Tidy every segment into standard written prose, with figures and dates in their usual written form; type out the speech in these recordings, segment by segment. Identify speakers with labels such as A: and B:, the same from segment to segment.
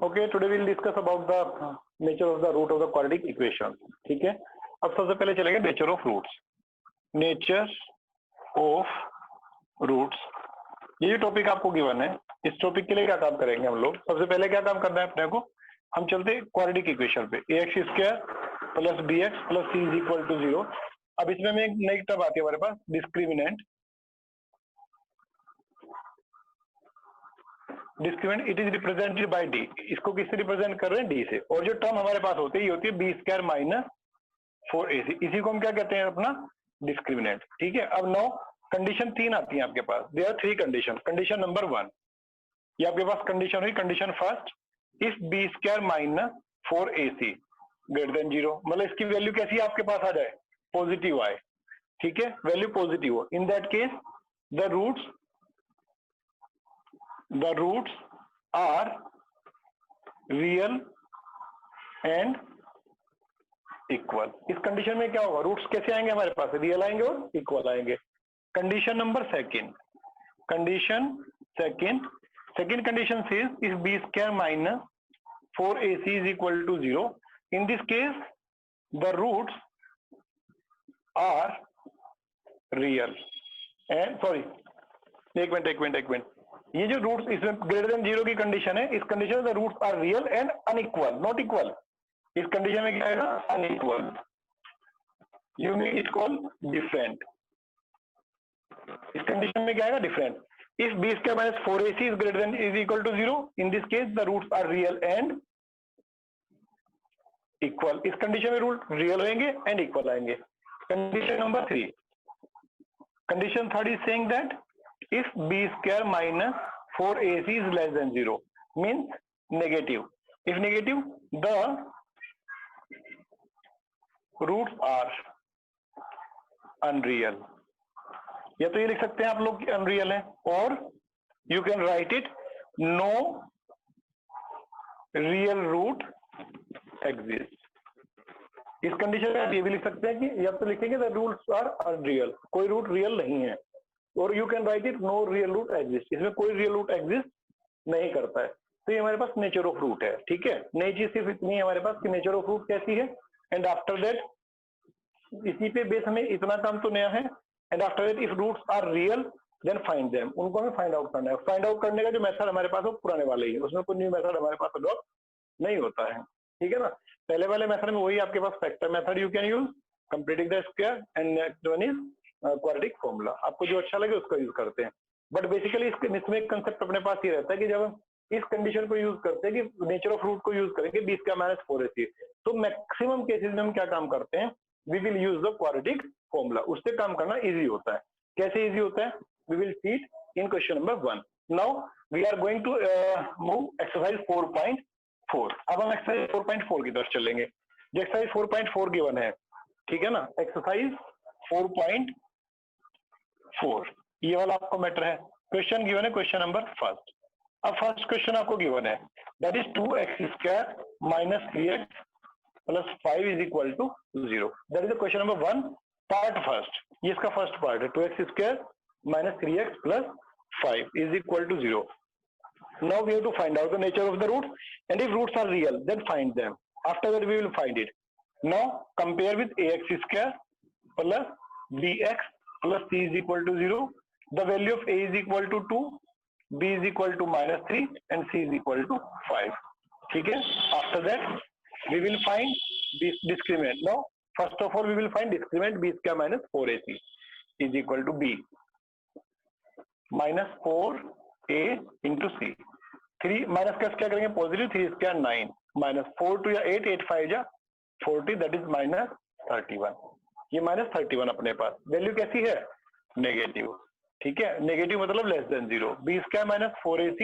A: Okay, today will discuss about the nature of the root of the quadratic equation. ठीक है, अब सबसे पहले चलेंगे nature of roots. Nature of roots, ये टॉपिक आपको गिवन है। इस टॉपिक के लिए क्या काम करेंगे हम लोग? सबसे पहले क्या काम करना है अपने को, हम चलते क्वाड्रेटिक इक्वेशन पे। ax square plus bx plus c is equal to 0। अब इसमें में एक नई टर्म आती है हमारे पास, discriminant. Discriminant it is represented by D. इसको किससे रिप्रेजेंट कर रहे हैं? डी से। और जो टर्म हमारे पास होती है ये होती है बी स्क्वायर माइनस 4ac। इसी को हम क्या कहते हैं? अपना डिस्क्रिमिनेंट। ठीक है, अब नो कंडीशन 3 आती है आपके पास। There are 3 condition. Condition number 1, ये आपके पास कंडीशन हुई condition first, if B square minus 4ac greater than 0, मतलब इसकी वैल्यू कैसी आपके पास आ जाए? पॉजिटिव आए। ठीक है, वैल्यू पॉजिटिव हो। In that case the roots are real and equal. इस कंडीशन में क्या होगा? रूट्स कैसे आएंगे हमारे पास? रियल आएंगे और इक्वल आएंगे। Condition number second, second condition says if B square minus 4ac is equal to 0, in this case the roots are real and sorry एक मिनट, ये जो रूट्स इसमें ग्रेटर देन 0 की कंडीशन है, इस कंडीशन में the roots are real and unequal, not equal. इस condition में क्या आएगा? Unequal. You mean it call different. इस कंडीशन में क्या आएगा? Different. If b square minus 4ac is greater than is equal to 0, in this case the roots are real and equal. इस condition में रूट रियल होंगे and equal आएंगे। Condition number 3, condition third is saying that if b square minus 4ac is less than 0, means negative. If negative, the roots are unreal. या तो ये लिख सकते हैं आप लोग अनरियल है, और you can write it no real root exist. इस कंडीशन में आप ये भी लिख सकते हैं कि या तो लिखेंगे द रूट्स आर अनरियल, कोई रूट रियल नहीं है, और you can write it no real root exist, इसमें कोई रियल रूट एग्जिस्ट नहीं करता है। तो ये हमारे पास नेचर ऑफ रूट है। ठीक है, नई चीज सिर्फ इतनी है हमारे पास कि नेचर ऑफ रूट कैसी है, एंड आफ्टर दैट इसी पे बेस हमें इतना काम तो नया है। And after that if roots are real then find them, उनको हमें फाइंड आउट करना है। फाइंड आउट करने का जो मेथड हमारे पास वो पुराने वाले ही है, उसमें कोई न्यू मेथड हमारे पास अडॉप्ट नहीं होता है। ठीक है ना, पहले वाले मेथड में वही आपके पास factor method you can use, completing the square, and next one is quadratic formula. आपको जो अच्छा लगे उसका यूज करते हैं, बट बेसिकली इसमें एक कंसेप्ट अपने पास ये रहता है कि जब हम इस कंडीशन को यूज करते हैं कि नेचर ऑफ रूट को यूज करेंगे बी स्क्वायर माइनस 4ac, तो मैक्सिमम केसेस में हम क्या काम करते हैं? We will use the quadratic formula. उससे काम करना इजी होता है। कैसे इजी होता है? We will see it in question number 1। Now we are going to move exercise 4.4। अब हम एक्सरसाइज 4.4 की तरफ चलेंगे। जो एक्सरसाइज 4.4 गिवन है, ठीक है ना, एक्सरसाइज 4.4 ये वाला आपको मैटर है। क्वेश्चन गिवन है क्वेश्चन नंबर फर्स्ट। अब फर्स्ट क्वेश्चन आपको गिवन है, that is 2x square minus 3x plus 5 is equal to 0। That is the question number 1 part first. ये इसका फर्स्ट पार्ट है, 2x square minus 3x plus 5 is equal to 0। Now we have to find out the nature of the root, and if roots are real then find them. After that we will find it. Now compare with ax square plus bx plus c is equal to 0। The value of a is equal to 2, b is equal to minus 3 and c is equal to 5। ठीक है, after that we will find this discriminant. Now first of all we will find discriminant b square minus 4ac is equal to b minus 4a into c। 3 minus का क्या करेंगे? Positive. 3 square 9 minus 4 to या 8, 8 5 जा 40, that is minus 31। ये minus 31 अपने पास value कैसी है? Negative. ठीक है, नेगेटिव मतलब less than 0। b square minus 4ac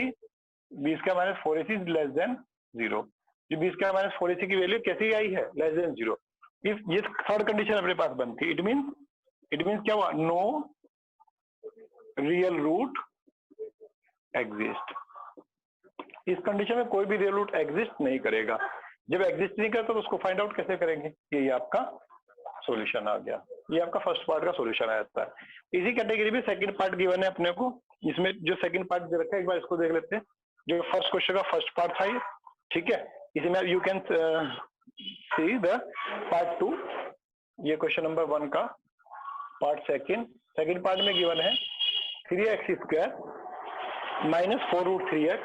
A: is less than 0। जो b स्क्वायर माइनस 4ac की वैल्यू कैसी आई है? Less than 0। इफ ये थर्ड कंडीशन अपने पास बनती, इट मींस क्या हुआ? No real root exist. इस कंडीशन में कोई भी रियल रूट एग्जिस्ट नहीं करेगा। जब एग्जिस्ट नहीं करता तो उसको फाइंड आउट कैसे करेंगे? ये आपका सॉल्यूशन आ गया। ये आपका फर्स्ट पार्ट का सॉल्यूशन आ जाता है। इसी कैटेगरी में सेकंड पार्ट गिवन है अपने को। इसमें जो सेकंड पार्ट दे रखा है एक बार इसको देख लेते हैं। जो फर्स्ट क्वेश्चन का फर्स्ट पार्ट था, ठीक है, इसमें you can see the part 2, ये क्वेश्चन नंबर 1 का पार्ट सेकंड पार्ट में गिवन है 3x square minus 4√3x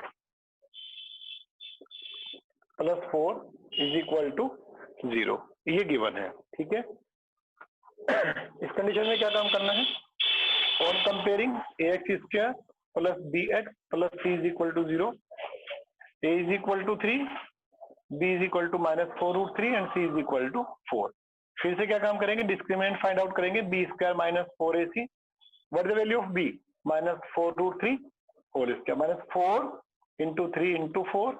A: plus 4 is equal to 0, ये गिवन है। ठीक है, इस कंडीशन में क्या काम करना है, on comparing ax square plus bx plus c is equal to 0, a is equal to 3, b is equal to minus 4√3 and c is equal to 4। फिर से क्या काम करेंगे, डिस्क्रिमिनेंट फाइंड आउट करेंगे, b square minus 4ac, what the value of b, minus 4√3 whole square, minus 4 into 3 into 4,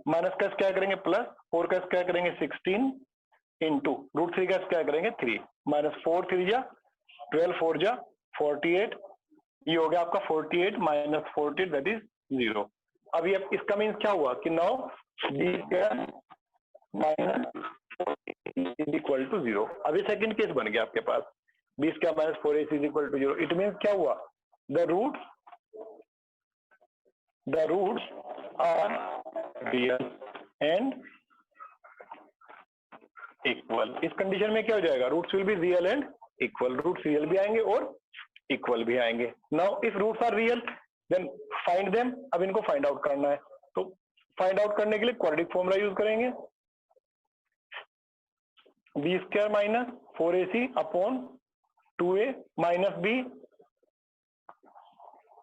A: minus का square करेंगे plus 4 का square करेंगे 16 इंटू √3 का स्क्वायर करेंगे 3, माइनस 4 3 जा 12 4 जा 48, ये हो गया आपका 48 माइनस 48 दैट इज 0। अभी अब इसका मीन्स क्या हुआ कि now b square minus is equal to 0। अभी सेकंड केस बन गया आपके पास, b square minus 4ac is equal to 0। It means क्या हुआ, the roots are real and equal. इस कंडीशन में क्या हो जाएगा, roots will be real and equal, roots real भी आएंगे और इक्वल भी आएंगे। Now if roots are real then find them, अब इनको फाइंड आउट करना है, तो फाइंड आउट करने के लिए क्वाड्रेटिक फॉर्मूला यूज करेंगे, b square minus 4ac upon 2a minus b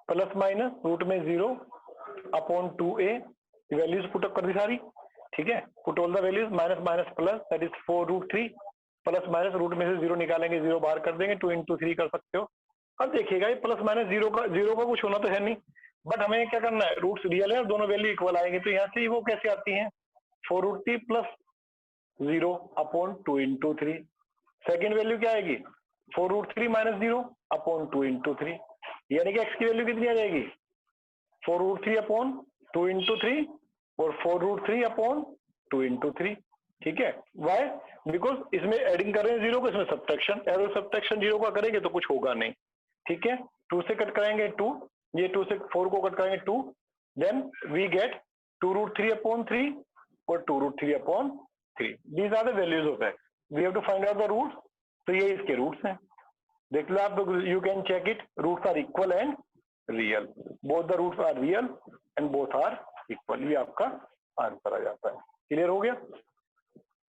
A: plus minus root में 0 upon 2a, values put up कर दी सारी। ठीक है, put all the values, minus minus plus that is 4√3 plus minus root में से 0 निकालेंगे, 0 बाहर कर देंगे, 2 इंटू 3 कर सकते हो। अब देखिएगा ये प्लस माइनस 0 का कुछ होना तो है नहीं, बट हमें क्या करना है, रूट्स रियल है और दोनों वैल्यू इक्वल आएंगे, तो यहाँ से वो कैसे आती है, 4√3 plus 0 upon 2 into 3। Second value क्या आएगी, 4√3 माइनस 0 अपॉन 2 इंटू 3, यानी कि x की वैल्यू कितनी आ जाएगी, 4√3 अपॉन 2 इंटू 3 और 4√3 अपॉन 2 इंटू 3। ठीक है, वाई, बिकॉज इसमें एडिंग कर रहे हैं 0 को, इसमें सब्ट्रैक्शन, एरो सब्ट्रैक्शन 0 का करेंगे तो कुछ होगा नहीं। ठीक है, 2 से कट करेंगे 2, ये 2 से 4 को कट करेंगे 2, देन वी गेट 2√3 अपॉन 3 और 2√3 upon 3। These are the values of x, we have to find out the roots, तो ये इसके रूट्स हैं, देख लो आप, you can check it, roots are equal and real, both the roots are real and both are equal, ये आपका answer आ जाता है। क्लियर हो गया,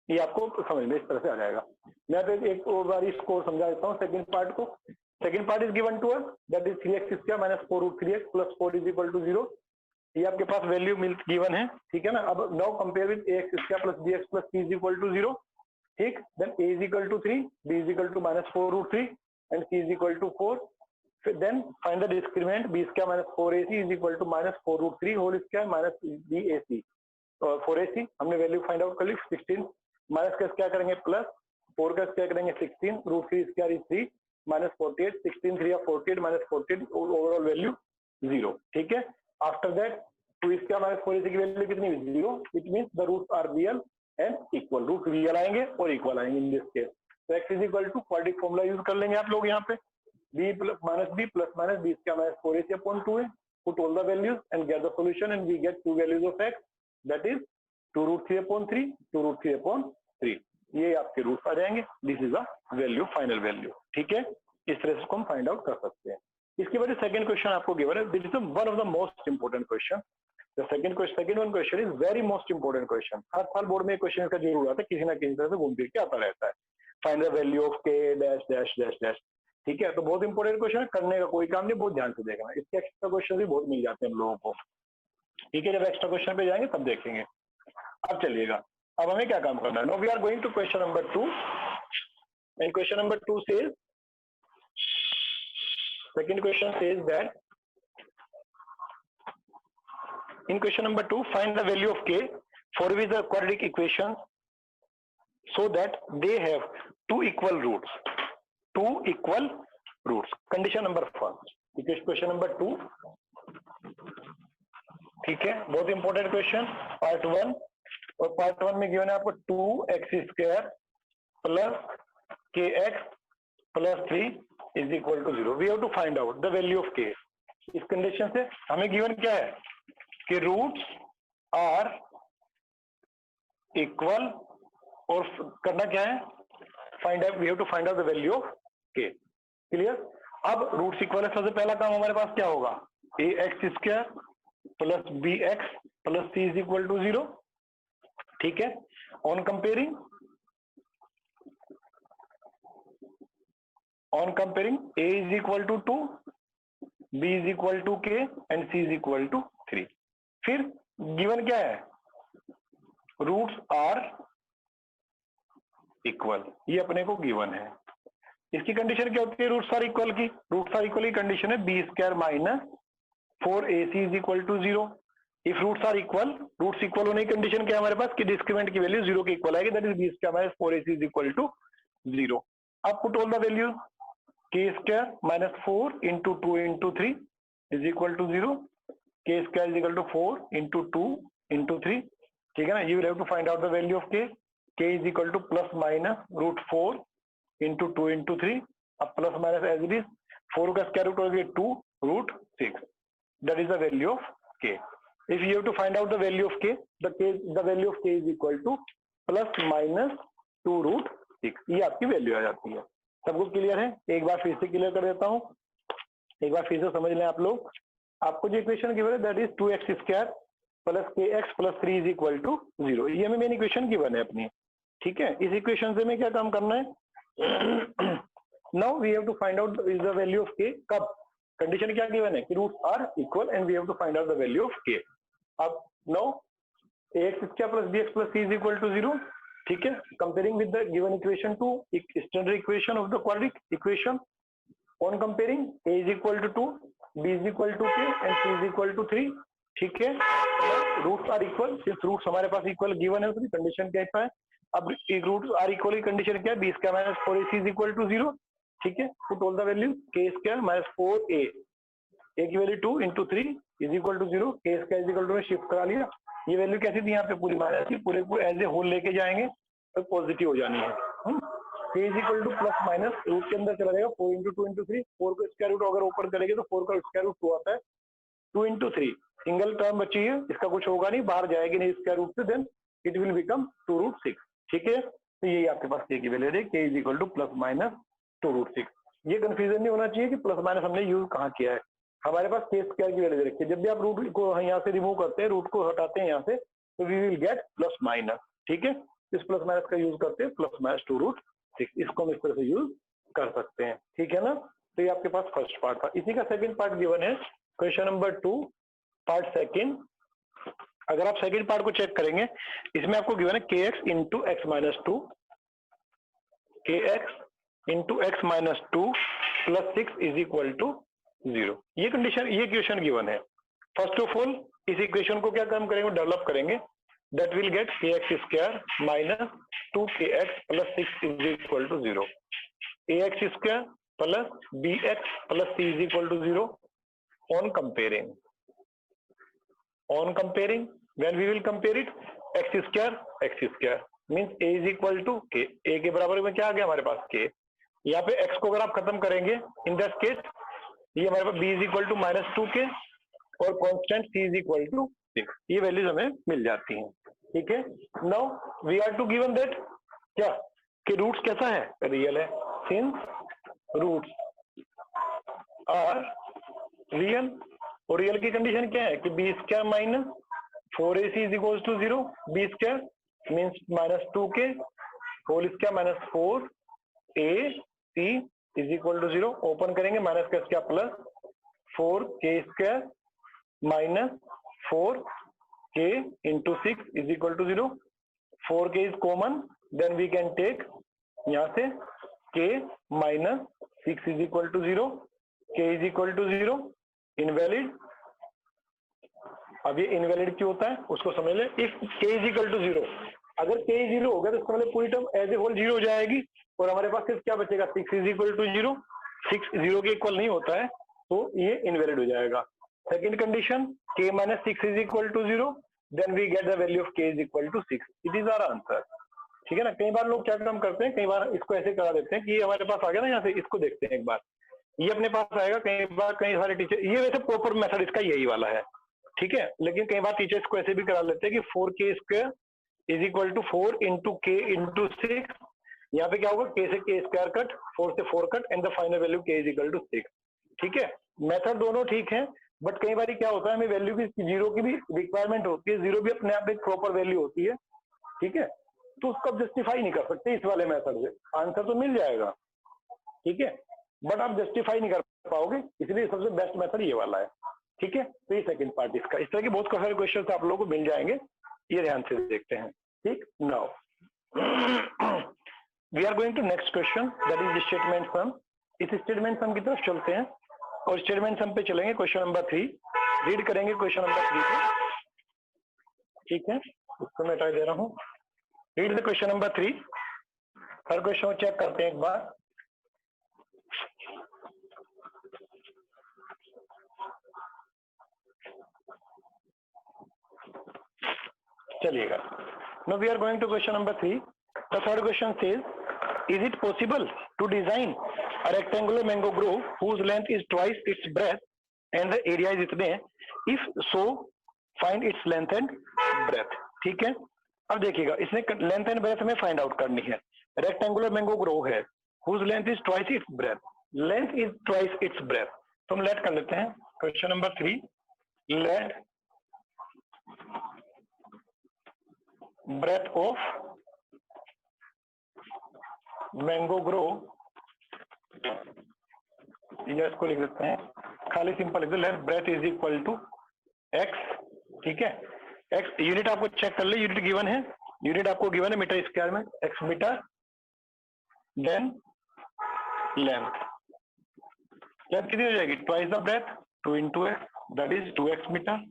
A: ये आपको समझ में इस तरह से आ जाएगा। मैं तो एक और बार इसको समझा देता हूँ सेकंड पार्ट को। Second part is given to us, that is 3x square minus 4√3x plus 4 is equal to 0, ये आपके पास वैल्यू गिवन है। ठीक है ना, अब now compare with ax square plus bx plus c is equal to 0। ठीक, then a is equal to 3, b is equal to minus 4√3 and c is equal to 4। Then find the discriminant, b square minus 4ac is equal to minus 4√3 whole square minus bac। 4ac हमने value find out कर ली 16, minus का square करेंगे plus 4 का square करेंगे 16, √3 square is 3 minus 48, 16 3 48 minus 48, overall value 0। ठीक है, after that 2 square minus 4ac की value कितनी हुई, 0। It means the roots are real and equal, root real आएंगे और इक्वल आएंगे इन दिस केस। तो x is equal to quadratic formula use कर लेंगे आप लोग यहाँ पे, b minus b plus minus b square minus 4ac upon 2a, put all the values and get the solution and we get two values of x, that is 2√3 upon 3, 2√3 upon 3, ये आपके roots आ जाएंगे। This is a value, final value. ठीक है, इस तरह से हम find out कर सकते हैं। इसके बाद सेकंड क्वेश्चन आपको गिवन है, this is one of the most important question. The second one question is very most important question, हर साल बोर्ड में क्वेश्चन का जरूर आता है, किसी ना किसी तरह से घूम फिर के आता रहता है, find the value of k dash dash dash dash. ठीक है, तो बहुत इंपॉर्टेंट क्वेश्चन है, करने का कोई काम नहीं, बहुत ध्यान से देखना, इसके एक्स्ट्रा क्वेश्चन भी बहुत मिल जाते हैं हम लोगों को। ठीक है, जब एक्स्ट्रा क्वेश्चन पे जाएंगे तब देखेंगे। अब चलिएगा, अब हमें क्या काम करना है, no we are going to question number 2 and question number 2 says, second question says that in question number 2 find the value of k for which the quadratic equation so that they have two equal roots, condition number 1। Question number 2, ठीक है, बहुत important question, part 1, और part 1 में given है आपको 2x square plus kx plus 3 is equal to 0। We have to find out the value of k। इस कंडीशन से हमें गिवन क्या है कि रूट्स आर इक्वल, और करना क्या है, find out, we have to find out the value of k. Clear? अब रूट्स इक्वल है, सबसे पहला काम हमारे पास क्या होगा, a x square plus b x plus c is equal to 0। ठीक है, on comparing a is equal to 2, b is equal to k and c is equal to 3। फिर गिवन क्या है, रूट्स आर इक्वल, ये अपने को given है। इसकी कंडीशन क्या होती है रूट्स आर इक्वल की, रूट्स आर इक्वल की कंडीशन है B square minus 4ac is equal to 0। If roots are equal, roots equal होने की कंडीशन क्या है हमारे पास कि डिस्क्रीमेंट की वैल्यू 0 के इक्वल आएगी, that is b square minus 4ac is equal to 0। अब put all the value, k square minus 4 into 2 into 3 is equal to 0, k square is equal to 4 into 2 into 3। ठीक है ना, you will have to find out the value of k is equal to plus minus root 4 into 2 into 3। अब plus minus as it is, 4 का square root हो गया 2 root 6, that is the value of k. If you have to find out the value of k, the value of k is equal to plus minus 2 root 6, ये आपकी value आ जाती है। सबको clear है? एक बार फिर से क्लियर कर देता हूँ, एक बार फिर से समझ लें आप लोग। आपको जो इक्वेशन गिवन है that is 2x square plus k x plus 3 is equal to 0, ये हमें मेन इक्वेशन गिवन है अपनी। ठीक है, इस इक्वेशन से हमें क्या काम करना है, now we have to find out the value of k. कब? कंडीशन क्या गिवन है कि roots are equal and we have to find out the value of k. अब now ax square plus bx plus c is equal to 0। ठीक है, comparing with the given equation to standard equation of the quadratic equation, on comparing a is equal to 2, b is equal to k and c is equal to 3। ठीक है, roots are equal, सिर्फ roots हमारे पास equal given है, तो condition क्या है, अब रूट्स आर इक्वल की कंडीशन क्या है, b square minus 4ac is equal to 0। ठीक है, put all the value, k square minus 4a, a की value 2 into 3 is equal to 0, k square is equal to shift करा लिया, ये value कैसी थी यहाँ पे पूरी माइनस थी, पूरे को एज ए होल लेके जाएंगे तो पॉजिटिव हो जानी है। k is equal to plus minus root के अंदर चला जाएगा 4 इंटू 2 इंटू 3, 4 का स्क्वायर रूट अगर ओपन करेंगे तो 4 का स्क्वायर रूट 2 आता है, 2 इंटू 3 सिंगल टर्म बची है, इसका कुछ होगा नहीं, बाहर जाएगी नहीं स्क्वायर रूट से, then it will become 2 root 6। ठीक है, तो यही आपके पास k की वैल्यू है, k is equal to plus minus 2 root 6। ये कंफ्यूजन नहीं होना चाहिए कि प्लस माइनस हमने यूज कहाँ किया है, हमारे पास k स्क्वायर की वैल्यू दे रखी है, जब भी आप रूट को यहाँ से रिमूव करते हैं, रूट को हटाते हैं यहाँ से, तो we will get plus minus. ठीक है, इस प्लस माइनस का यूज करते हैं, प्लस माइनस 2 रूट 6, इसको हम इस तरह से यूज कर सकते हैं। ठीक है ना, तो ये आपके पास फर्स्ट पार्ट था। इसी का सेकंड पार्ट गिवन है, क्वेश्चन नंबर 2 पार्ट सेकंड। अगर आप सेकंड पार्ट को चेक करेंगे, इसमें आपको गिवन है kx into x minus 2, kx into x minus 2 plus 6 is equal to 0। ये कंडीशन, ये क्वेश्चन गिवन है। फर्स्ट ऑफ ऑल इस इक्वेशन को क्या काम करेंगे, डेवलप करेंगे, that will get kx square minus 2kx plus 6 is equal to 0, ax square plus bx plus c is equal to 0 on comparing. when we will compare it, x square means a is equal to k, a के बराबर में क्या आ गया हमारे पास k, यहाँ पे x को अगर आप खत्म करेंगे इन दैट केस ये हमारे पास b is equal to minus 2k और constant c is equal to 6, ये वैल्यूज हमें मिल जाती हैं। ठीक है, now we are to given that क्या कि रूट्स कैसा है, रियल है, सिंस रूट्स आर रियल, और रियल की कंडीशन क्या है कि b square minus 4ac is equal to 0, b square means minus 2k whole square minus 4ac is equal to 0, open करेंगे माइनस का square plus 4k square minus 4k into 6 is equal to 0, 4k इज common, then we can take यहाँ से k minus 6 is equal to 0, k is equal to 0, invalid. अब ये invalid क्यों होता है उसको समझ ले। If k is equal to 0, अगर k 0 हो गया तो इसका मतलब पूरी टर्म एज ए होल 0 हो जाएगी और हमारे पास सिर्फ क्या बचेगा, 6 इज इक्वल टू 0, 6 0 के इक्वल नहीं होता है तो ये इनवैलिड हो जाएगा। Second condition k minus 6 is equal to 0, then we get the value of k is equal to 6, it is our answer. ठीक है ना, कई बार लोग क्या काम करते हैं, कई बार इसको ऐसे करा देते हैं कि ये हमारे पास आ गया ना, यहाँ से इसको देखते हैं एक बार, ये अपने पास आएगा, कई बार कई सारे टीचर, ये वैसे प्रॉपर मेथड इसका यही वाला है। ठीक है, लेकिन कई बार टीचर्स को ऐसे भी करा लेते हैं कि 4k square is equal to 4 into k into 6। यहाँ पे क्या होगा, के से के स्क्वायर कट, 4 से 4 cut, and the final value के इज इक्वल टू 6। ठीक है, मेथड दोनों ठीक है, बट कई बार क्या होता है, हमें वैल्यू की जीरो की भी रिक्वायरमेंट होती है, जीरो भी अपने आप एक प्रॉपर वैल्यू होती है। ठीक है, तो उसको आप जस्टिफाई नहीं कर सकते इस वाले मेथड से, आंसर तो मिल जाएगा, ठीक है, बट आप जस्टिफाई नहीं कर पाओगे, इसलिए सबसे बेस्ट मेथड ये वाला है। ठीक है, तो ये सेकंड पार्ट इसका। इस तरह के बहुत सारे क्वेश्चन आप लोगों को मिल जाएंगे, ये ध्यान से देखते हैं। ठीक, now we are going to next question, that is statement sum. इस स्टेटमेंट सम की तरफ चलते हैं और स्टेटमेंट सम पे चलेंगे। क्वेश्चन नंबर 3 रीड करेंगे, क्वेश्चन नंबर 3 को। ठीक है, उसको मैं ट्राई दे रहा हूँ। Read the question number 3। Her question को चेक करते हैं एक बार। चलिएगा, now we are going to question number 3. The third question says, is it possible to design a rectangular mango grove whose length is twice its breadth and the area is इतने, if so find its length and breadth। ठीक है, अब देखिएगा, इसने length and breath हमें find out करनी है। Rectangular mango Grove है, whose length is twice its breadth, length is twice its breadth। तो हम लेट कर लेते हैं question number 3, let breadth of mango grove, या इसको लिख देते हैं, खाली सिंपल लिख दो, let breadth is equal to x। ठीक है, x यूनिट आपको चेक कर ले, यूनिट गिवन है, यूनिट आपको गिवन है मीटर स्क्वायर में, x metre, then length, length कितनी हो जाएगी, twice the breadth, 2 into x, that is 2x metre.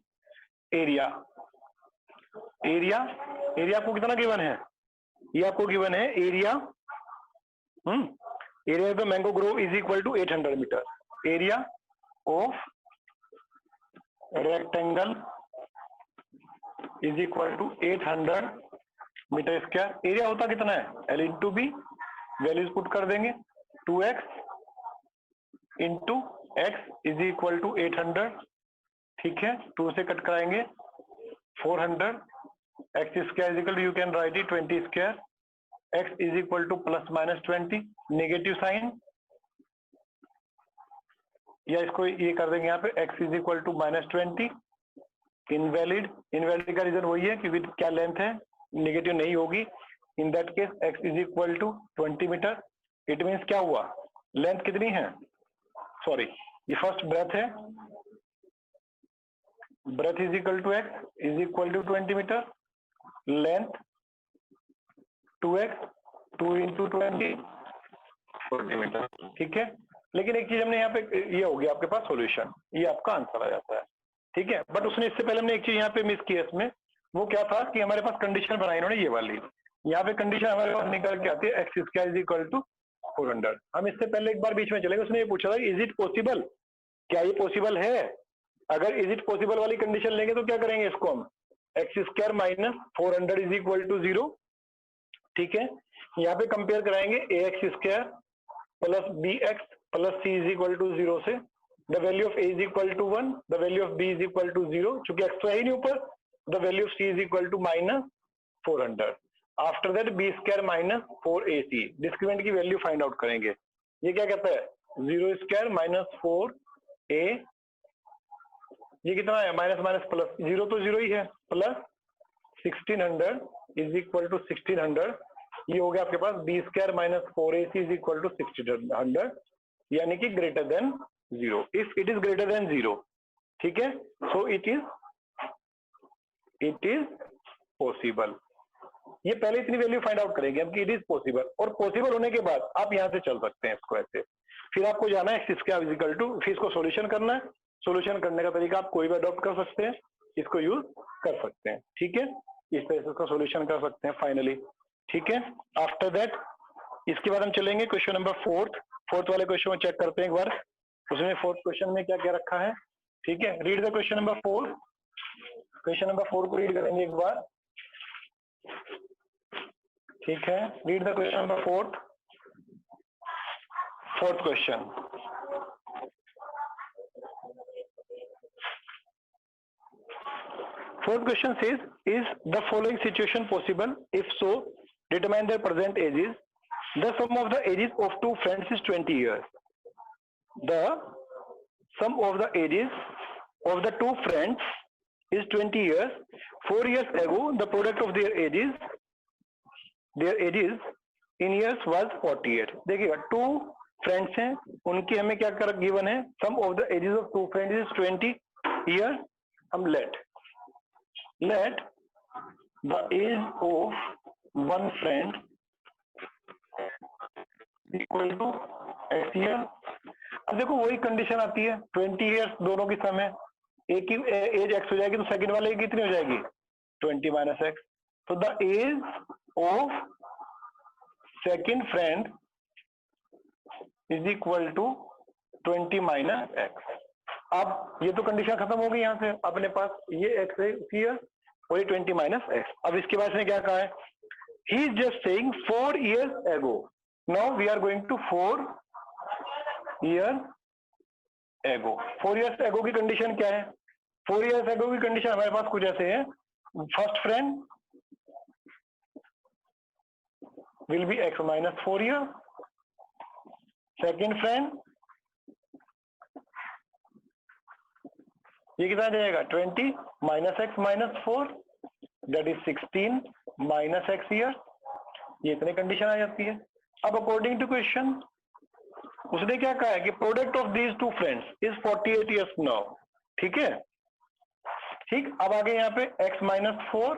A: Area, area, area आपको कितना गिवन है, ये आपको गिवन है area, area of the mango grove is equal to 800 metre. Area of rectangle is equal to 800 metre square. Area होता कितना है, L into B, values put कर देंगे, 2x into x is equal to 800। ठीक है, 2 से cut कराएंगे, 400, x square is equal to, you can write it 20 square, x is equal to plus minus 20, negative sign, या इसको ये कर देंगे यहाँ पे, x is equal to minus 20, invalid, invalid का रीजन वही है क्योंकि क्या लेंथ है, नेगेटिव नहीं होगी, in that case x is equal to 20 metre. It means क्या हुआ, लेंथ कितनी है, सॉरी ये फर्स्ट ब्रेथ है, breadth is equal to x is equal to 20 metre, length 2x, 2 into 20, 40 metre. ठीक है, लेकिन एक चीज हमने यहाँ पे, ये हो गया आपके पास सॉल्यूशन, ये आपका आंसर आ जाता है। ठीक है, बट उसने इससे पहले हमने एक चीज यहाँ पे मिस की है इसमें, वो क्या था कि हमारे पास कंडीशन बनाई इन्होंने ये वाली, यहाँ पे कंडीशन हमारे पास निकल के आती है x square is equal to 400। हम इससे पहले एक बार बीच में चलेंगे, उसने ये पूछा था इज इट पॉसिबल, क्या ये पॉसिबल है। अगर इज इट पॉसिबल वाली कंडीशन लेंगे तो क्या करेंगे, इसको हम x square minus 400 is equal to 0। ठीक है, यहाँ पे कंपेयर कराएंगे a x square plus b x plus c is equal to 0 से, the value of a is equal to 1, the value of b is equal to 0, चूंकि x तो है ही नहीं ऊपर, the value of c is equal to minus 400। After that b square minus 4ac, discriminant की value find out करेंगे। ये क्या कहता है, 0 स्क्वायर माइनस 4a, ये कितना है, माइनस माइनस प्लस, 0 तो 0 ही है, प्लस 1600 इज इक्वल टू 1600, ये हो गया आपके पास b square minus 4ac is equal to 1600, यानी कि greater than 0, if it is greater than 0। ठीक है, सो इट इज पॉसिबल। ये पहले इतनी वैल्यू फाइंड आउट करेंगे हम कि इट इज पॉसिबल, और पॉसिबल होने के बाद आप यहां से चल सकते हैं इसको ऐसे, फिर आपको जाना है x square is equal to, फिर इसको सॉल्यूशन करना है, सॉल्यूशन करने का तरीका आप कोई भी अडॉप्ट कर सकते हैं, इसको यूज कर सकते हैं। ठीक है, इस तरह से इसका सॉल्यूशन कर सकते हैं फाइनली। ठीक है, आफ्टर दैट इसके बाद हम चलेंगे क्वेश्चन नंबर 4 वाले क्वेश्चन को चेक करते हैं एक बार, उसमें 4th क्वेश्चन में क्या क्या रखा है। ठीक है, read the question number 4, question number 4 को रीड करेंगे एक बार। ठीक है, read the question number 4th question. Fourth question says, is the following situation possible? If so, determine their present ages. The sum of the ages of two friends is 20 years. The sum of the ages of the two friends is 20 years. 4 years ago, the product of their ages in years was 48. देखिएगा, two friends हैं, उनकी हमें क्या कर given है? Sum of the ages of two friends is 20 years. हम let the age of one friend equal to x year. अब देखो वही कंडीशन आती है, 20 years दोनों की सम है, एक की एज x हो जाएगी तो सेकंड वाले की कितनी हो जाएगी? 20 minus x. तो the age of second friend is equal to 20 minus x. अब ये तो कंडीशन खत्म हो गई, यहाँ से अपने पास ये x है here और ये 20 minus x. अब इसके बाद ने क्या कहा है? He is just saying 4 years ago. Now we are going to 4 years ago. 4 years ago की कंडीशन क्या है? 4 years ago की कंडीशन हमारे पास कुछ ऐसे है. First friend will be x minus 4 years. Second friend ये कितना जाएगा? 20 minus x minus 4 that is 16 minus x year. ये इतनी कंडीशन आ जाती है. अब अकॉर्डिंग टू क्वेश्चन उसने क्या कहा है कि product of these two friends is 48 years now. ठीक है, ठीक. अब आगे यहाँ पे x minus 4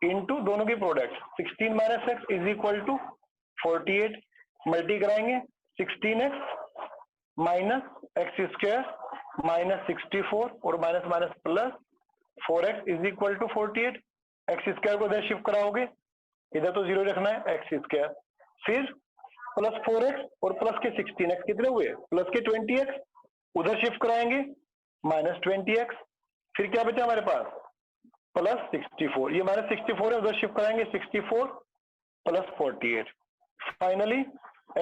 A: इंटू दोनों की product 16 minus x is equal to 48. Multi कराएंगे 16x minus x square minus 64 और minus minus plus 4x is equal to 48. X square को इधर शिफ्ट कराओगे, इधर तो जीरो रखना है, एक्स स्क्वायर फिर प्लस 4x और प्लस के 16x कितने हुए? प्लस के 20x उधर शिफ्ट कराएंगे माइनस 20x. फिर क्या बचा हमारे पास? प्लस 64. ये माइनस 64 है, उधर शिफ्ट कराएंगे 64 plus 48. Finally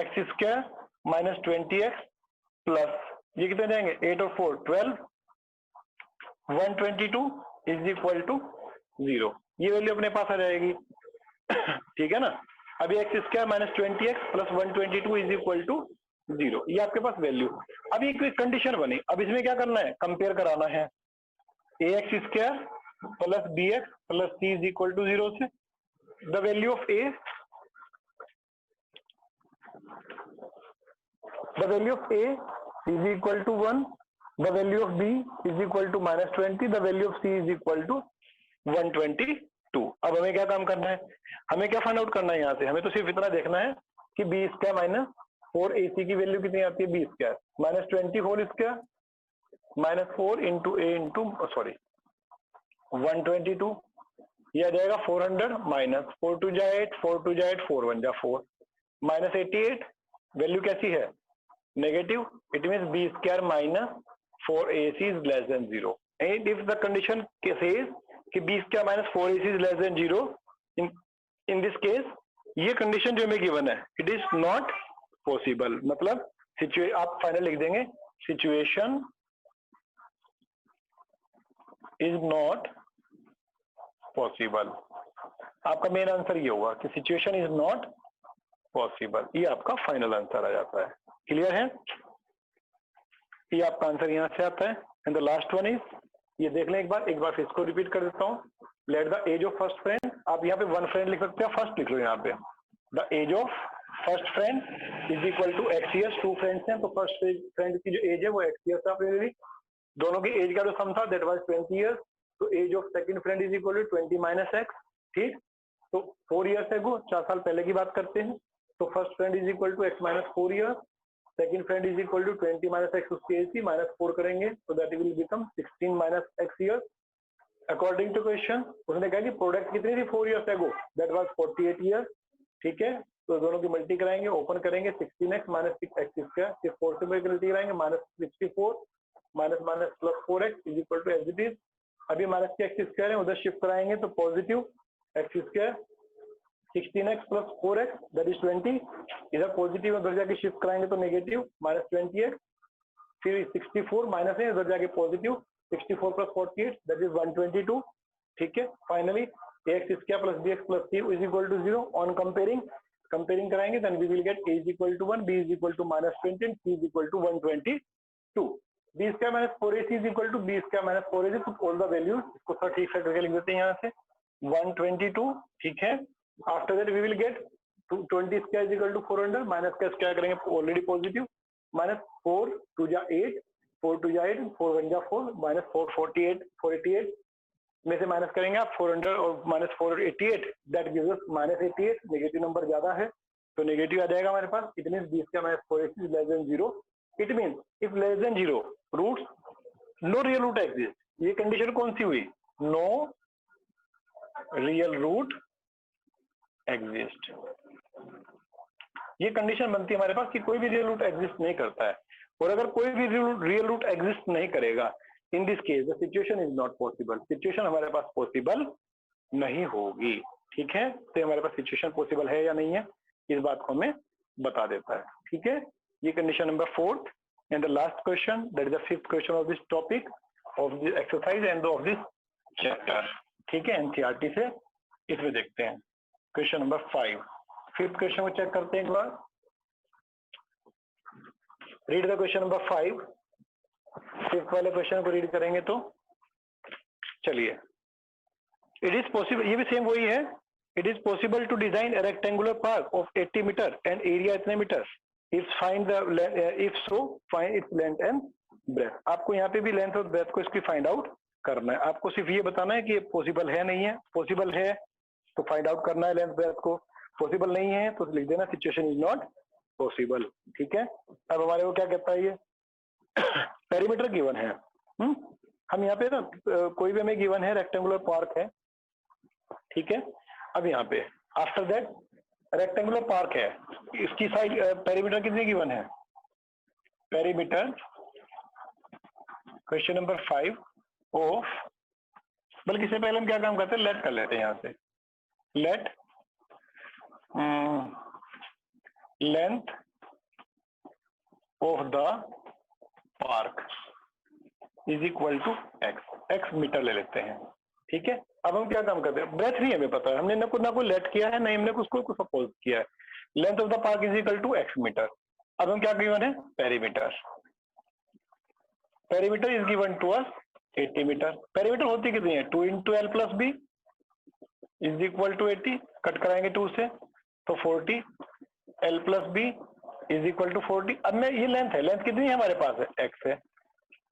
A: x square minus 20x plus ये कितने जाएंगे? 8 और 4 12. 122 इज इक्वल टू 0. ये वैल्यू अपने पास आ जाएगी. ठीक है ना. अभी x square minus 20x plus 122 is equal to 0. ये आपके पास वैल्यू. अब ये कोई कंडीशन बनी, अब इसमें क्या करना है? कंपेयर कराना है ax square plus bx plus c is equal to 0 से. The value of a is equal to 1, the value of b is equal to minus 20, the value of c is equal to 122. अब हमें क्या काम करना है? हमें क्या find out करना है यहाँ से? हमें तो सिर्फ इतना देखना है कि b स्क्वायर माइनस 4ac की वैल्यू कितनी आती है? b square minus 20 whole square minus 4 into a into 122. ये आ जाएगा 400 माइनस 4 2 जा 8 4 2 जा 8 4 1 जा 4 माइनस 88. वैल्यू कैसी है? Negative. It means b square minus 4ac is less than 0. And if the condition says कि b square minus 4ac is less than 0, in this case ये condition जो हमें गिवन है इट इज नॉट पॉसिबल. मतलब आप final लिख देंगे situation is not possible. आपका मेन आंसर ये होगा कि सिचुएशन इज नॉट पॉसिबल. ये आपका फाइनल आंसर आ जाता है. क्लियर है? ये आपका आंसर यहाँ से आता है. And the last one is, ये देख लें एक बार फिर इसको रिपीट कर देता हूँ. Let the age of first friend, आप यहाँ पे वन फ्रेंड लिख सकते हैं, फर्स्ट लिख लो यहाँ पे. The age of first friend is equal to x years. Two friends हैं तो फर्स्ट फ्रेंड की जो एज है वो एक्स ईयर्स आपने ले ली. दोनों की एज का जो सम था दैट वाज 20 ईयर्स. तो age of second friend is equal to 20 minus x. ठीक. तो 4 ईयर्स एगो, 4 साल पहले की बात करते हैं. तो first friend is equal to x minus 4 years. Second friend is equal to 20 minus x, उसकी एज थी माइनस 4 करेंगे तो that will become 16 minus x years. According to question उसने कहा कि प्रोडक्ट कितनी थी 4 years ago? That was 48 years. ठीक है. तो दोनों की मल्टी कराएंगे, ओपन करेंगे 16x माइनस 6x स्क्वायर, फिर 4 से मल्टी कराएंगे minus 64 minus minus plus 4x is equal to as it is. अभी माइनस के एक्स स्क्वायर है, उधर शिफ्ट कराएंगे तो positive x square 16x plus 4x that is 20. इधर पॉजिटिव उधर जाके शिफ्ट कराएंगे तो नेगेटिव माइनस 20x. फिर 64 माइनस है, उधर जाके पॉजिटिव 64 प्लस 48 दैट इज 122. ठीक है। Finally ax square plus bx plus c is equal to 0 on comparing कराएंगे, then we will get a is equal to 1, b is equal to -20 and c is equal to 122। b square minus 4ac is equal to b square minus 4ac, put all the values, इसको थोड़ा ठीक से करके लिख देते हैं यहाँ से 122, ठीक है। After that we will get 20 square is equal to 400, minus का स्क्वायर करेंगे ऑलरेडी पॉजिटिव, माइनस 4 2 जा 8, 4 2 जा 8, 4 1 जा 4, माइनस 488 में से माइनस करेंगे आप 400 और minus 488, that gives us -88, negative number ज्यादा है तो नेगेटिव आ जाएगा हमारे पास। It means b square minus 4ac is less than 0। It means if less than 0 roots no real root exist. ये कंडीशन कौन सी हुई? No real root exist. ये कंडीशन बनती है हमारे पास कि कोई भी रियल रूट एग्जिस्ट नहीं करता है। और अगर कोई भी रियल रूट एग्जिस्ट नहीं करेगा, इन this case the situation is not possible. Situation हमारे पास पॉसिबल नहीं होगी, ठीक है। तो हमारे पास सिचुएशन पॉसिबल है या नहीं है, इस बात को हमें बता देता है, ठीक है। ये condition number 4th and the last question, that is the 5th question of this topic of this exercise end of this chapter, ठीक है। एनसीईआरटी से इसमें देखते हैं क्वेश्चन नंबर 5। 5th क्वेश्चन को चेक करते हैं एक बार। Read the question number 5। 5th वाले क्वेश्चन को रीड करेंगे तो चलिए। इट इज पॉसिबल, ये भी सेम वही है। It is possible to design a rectangular park of 80 metre and area इतने metre. If find the if so find its length and breadth. आपको यहाँ पे भी लेंथ और ब्रेथ को इसकी फाइंड आउट करना है। आपको सिर्फ ये बताना है कि ये पॉसिबल है नहीं है। पॉसिबल है तो फाइंड आउट करना है लेंथ ब्रेथ को, पॉसिबल नहीं है तो लिख देना सिचुएशन इज नॉट पॉसिबल, ठीक है। अब हमारे को क्या कहता है ये पेरीमीटर गिवन है। हम यहाँ पे ना कोई भी हमें गिवन है रेक्टेंगुलर पार्क है, ठीक है। अब यहाँ पे आफ्टर दैट रेक्टेंगुलर पार्क है, इसकी साइड पेरीमीटर कितनी गिवन है? पेरीमीटर क्वेश्चन नंबर 5 ऑफ, बल्कि इससे पहले हम क्या काम करते हैं, लेट कर लेते हैं यहाँ से। Let length of the park is equal to x metre ले लेते हैं, ठीक है। अब हम क्या काम करते हैं, ब्रेथ नहीं हमें पता है, हमने ना कोई लेट किया है, ना हमने उसको सपोज किया है। Length of the park is equal to x metre. अब हम क्या गिवन है, perimeter. Perimeter is given to us 80 metre. Perimeter होती कितनी है, 2 × L + B is equal to 80। Cut कराएंगे 2 से तो 40, L + B is equal to 40। अब मैं ये लेंथ है, लेंथ कितनी है हमारे पास है, x है,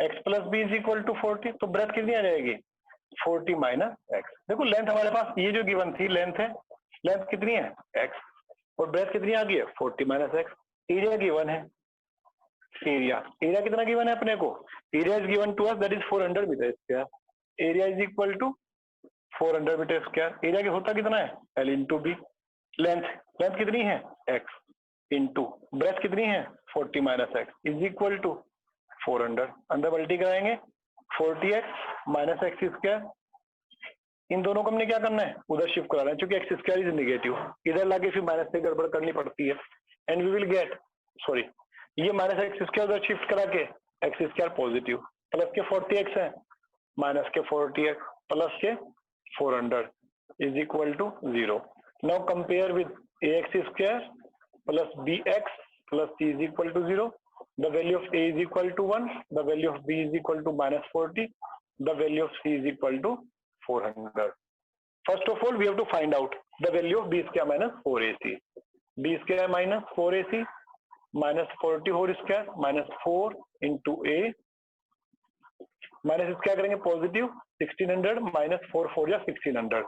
A: x + B is equal to 40। तो ब्रेथ कितनी आ जाएगी, 40 - x। देखो लेंथ हमारे पास ये जो गिवन थी लेंथ है, लेंथ कितनी है x, और ब्रेथ कितनी आ गई है 40 - x। एरिया गिवन है, एरिया कितना गिवन है अपने को, area is given to us that is 400 metre square. Area is equal to 400 metre square. Area की होता कितना है, L × B। लेंथ कितनी है x इंटू ब्रेथ कितनी है 40 - x इज इक्वल टू 400। अंदर मल्टी कराएंगे 40x - x²। इन दोनों को हमने क्या करना है, उधर शिफ्ट कराना है, क्योंकि x² इज नेगेटिव, इधर लाके फिर माइनस से गड़बड़ करनी पड़ती है। And we will get, sorry, ये -x² उधर शिफ्ट करा के x² पॉजिटिव, प्लस के 40x है, माइनस के 40x प्लस के 400 is equal to 0। Now compare with ax² plus bx plus c is equal to 0. The value of a is equal to 1. The value of b is equal to -40. The value of c is equal to 400. First of all, we have to find out the value of b² - 4ac. b² - 4ac minus 40 whole square minus 4 into a minus क्या करेंगे positive 1600 minus 4 4 या 1600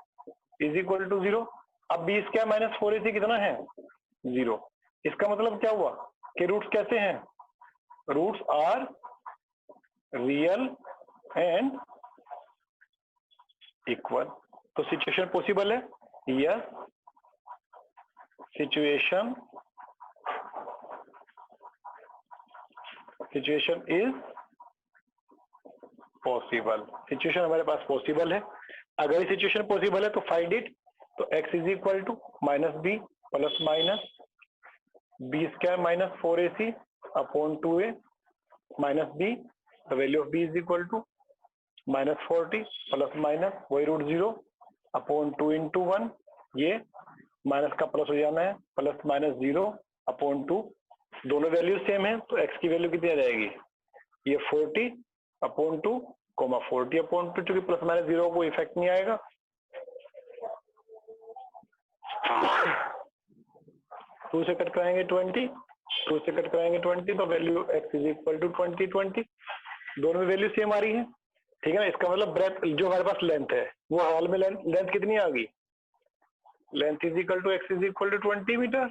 A: is equal to 0। अब b² - 4ac कितना है 0। इसका मतलब क्या हुआ कि रूट्स कैसे हैं, roots are real and equal. तो सिचुएशन पॉसिबल है, yes, situation is possible. Situation हमारे पास पॉसिबल है। अगर ये सिचुएशन पॉसिबल है तो फाइंड इट। तो x is equal to -b plus minus b² - 4ac upon 2a minus b। The value of b is equal to -40 plus minus वही √0/2 into 1, ये माइनस का प्लस हो जाना है, प्लस माइनस 0/2, दोनों वैल्यू सेम है तो x की वैल्यू कितनी आ जाएगी, ये 40/2, 40/2, क्योंकि प्लस माइनस 0 को इफेक्ट नहीं आएगा। 2 से कट कराएंगे 20, 2 से कट कराएंगे 20, तो value x is equal to 20, दोनों में वैल्यू सेम आ रही है, ठीक है ना। इसका मतलब ब्रेथ जो हमारे पास लेंथ है वो हॉल में लेंथ कितनी आ गई, length is equal to x is equal to 20 metre,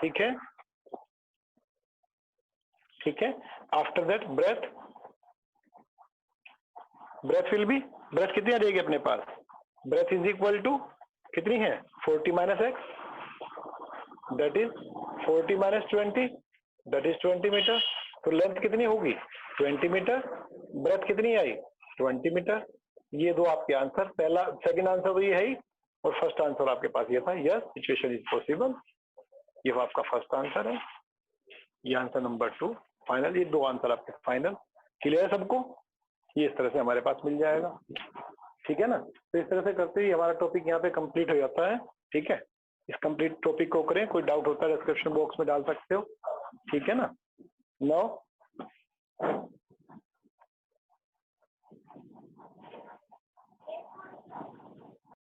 A: ठीक है, ठीक है। After that breadth will be, breadth कितनी आ जाएगी अपने पास, ब्रेथ इज इक्वल टू कितनी है 40 minus x, that is 40 minus 20, that is 20 metre. तो लेंथ कितनी होगी 20 मीटर, ब्रेथ कितनी आई 20 मीटर। ये दो आपके आंसर, पहला सेकंड आंसर तो ये है ही, और फर्स्ट आंसर आपके पास ये था, यस सिचुएशन इज पॉसिबल, ये आपका फर्स्ट आंसर है, ये आंसर नंबर 2 फाइनल। ये दो आंसर आपके फाइनल, क्लियर है सबको, ये इस तरह से हमारे पास मिल जाएगा, ठीक है ना। तो इस तरह से करते ही हमारा टॉपिक यहाँ पे कंप्लीट हो जाता है, ठीक है। इस कंप्लीट टॉपिक को करें, कोई डाउट होता है डिस्क्रिप्शन बॉक्स में डाल सकते हो, ठीक है ना। नाउ